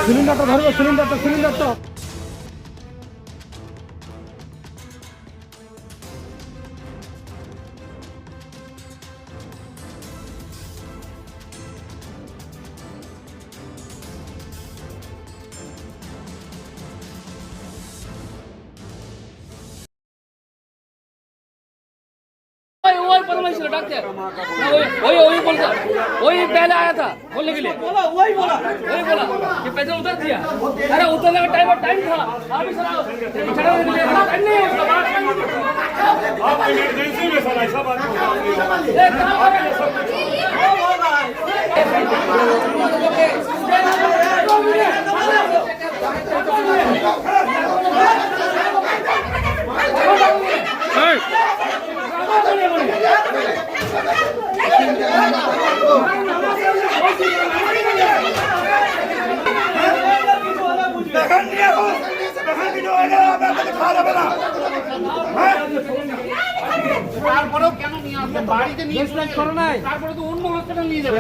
সিলিন্ডারটা ধরবে, সিলিন্ডারটা वही बोलता, वही पहले आया था बोलने के लिए, वही बोला कि पैसा उतर दिया। अरे उतरने का टाइम था, अभी टाइम नहीं है उसका। आप इमरजेंसी में सर ऐसा बात তারপরেও কেন নিয়ে আসবেন বাড়িতে নিয়ে করো না, তারপরে তো অন্য হসপিটাল নিয়ে যাবে।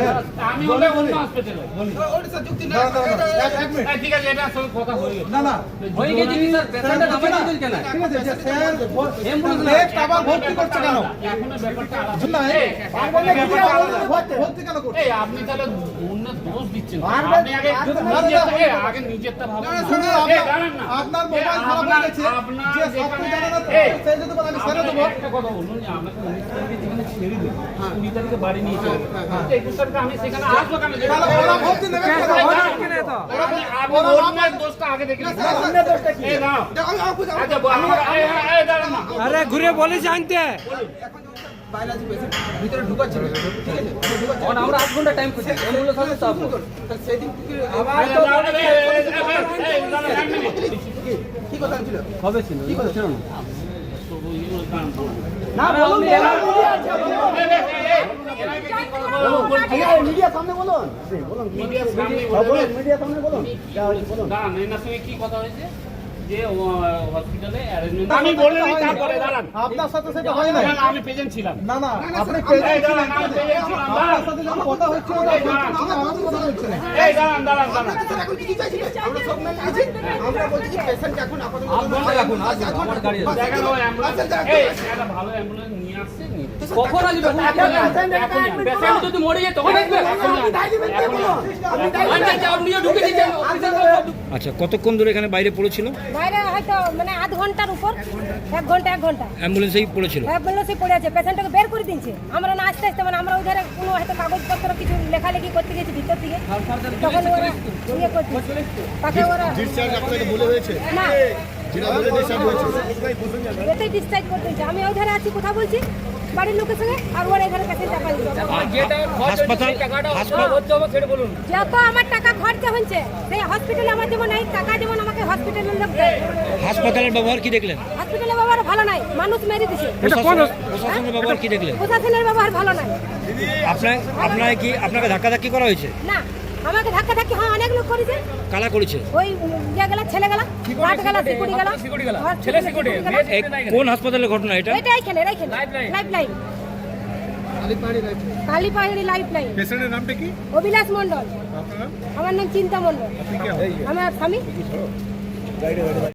আমি বলে অন্য হসপিটালে ঠিক আছে, এটা আসলে কথা হয়ে গেছে। না হয়ে গেছে কি স্যার, পেশেন্টটা নামাই দিল কেন? ঠিক আছে যে স্যার অ্যাম্বুলেন্স আবার ভর্তি করছে কেন? এখন ব্যাপারটা আলাদা না, ভর্তি কেন করছে? এই আপনি তাহলে অন্য দোষ দিচ্ছেন। আপনি আগে নিজেরটা ভাবুন। আপনার মোবাইল খারাপ হয়ে গেছে, যে আপনি জানেন না সেই যদি বলেন আমি ছেড়ে দেব। একটা কথা বলুন যে আমাকে 19 তারিখে যেখানে ছেড়ে দেব, 20 তারিখে বাড়ি নিয়ে চলে যাব। 21 তারিখে আমি সেখানে আসবো কেন? ওরা ভর্তি নেবে কেন? আপনি অন্যের দোষটা আগে দেখলেন। অন্যের দোষটা কি? এই নাও আচ্ছা আমরা এই দাঁড়ান না। আরে ঘুরে বলে জানতে বায়োলজি পেশেন্ট ভিতরে ঢুকাচ্ছিল, ঠিক আছে? আমরা 8 ঘন্টা টাইম করছি, অ্যাম্বুলেন্স আসবে তারপর। সেদিন আবার তো কি কথা ছিল? হবে ছিল, কি কথা ছিল না? না বলুন, মিডিয়া সামনে বলুন, মিডিয়া সামনে বলুন, মিডিয়া সামনে বলুন। দাঁড়ান, এনার সঙ্গে কি কথা হয়েছে যে হসপিটালে অ্যারেঞ্জমেন্ট আমি বলিনি, তারপরে দাঁড়ান। আপনার সাথে সেটা হয় না। আমি প্রেজেন্ট ছিলাম না আপনি প্রেজেন্ট ছিলেন, আমি প্রেজেন্ট ছিলাম। আপনার সাথে যখন কথা হচ্ছে আমাদের কথা হচ্ছে না। এই দাঁড়ান। এখন কি চাইছিলেন? আমরা সব মেনে আছি, আমরা বলছি যে পেশেন্ট এখন আপাতত রাখুন, আমার গাড়ি আছে। দেখেন ওই অ্যাম্বুলেন্স একটা ভালো অ্যাম্বুলেন্স নিয়ে আসছে নি। কখন আসবে? পেশেন্ট যদি মরে যায় তখন আসবে। আপনি ঢুকে দিচ্ছেন। আচ্ছা, কতক্ষণ ধরে এখানে বাইরে পড়েছিল? বাইরে হয়তো মানে আধ ঘন্টার উপর, 1 ঘন্টা অ্যাম্বুলেন্সেই পড়েছিল? অ্যাম্বুলেন্সে পড়ে আছে, পেশেন্টকে বের করে দিচ্ছে। আমরা না আসতে মানে আমরা ওইধারে কোনো হয়তো কাগজপত্র কিছু লেখালেখি করতে গেছি ভিতর থেকে, তখন ওরা ইয়ে করছে, তাকে ওরা ডিসচার্জ আপনাকে বলে হয়েছে না যেটা বলে ডিসচার্জ হয়েছে এতেই ডিসচার্জ করতে হচ্ছে। আমি ওইধারে আছি, কথা বলছি বাড়ির লোকের সঙ্গে, আর ওরা এখানে পেশেন্ট চাপা দিচ্ছে। যত আমার টাকা খরচা হচ্ছে সেই হসপিটালে আমার যেমন এই টাকা যেমন আমাকে হসপিটালের লোক দেয়। হাসপাতালের ব্যবহার কি দেখলেন? হসপিটালের ব্যবহার ভালো নাই, মানুষ মেরে দিছে। প্রশাসনের ব্যবহার কি দেখলেন? প্রশাসনের ব্যবহার ভালো নাই। আপনাকে ধাক্কাধাক্কি করা হয়েছে? না, আমাকে ধাক্কাধাক্কি হয় অনেক লোক করেছে। কারা করেছে? ওই গেলা ছেলে গেলা, গার্ড গেলা, সিকিউরিটি গেলা, ছেলে সিকিউরিটি। কোন হাসপাতালের ঘটনা এটা? এটা এখানে life line, Kalipahari life line. পেশেন্টের নামটা কি? অভিলাষ মণ্ডল। আমার নাম চিন্তা মণ্ডল। আমার স্বামী।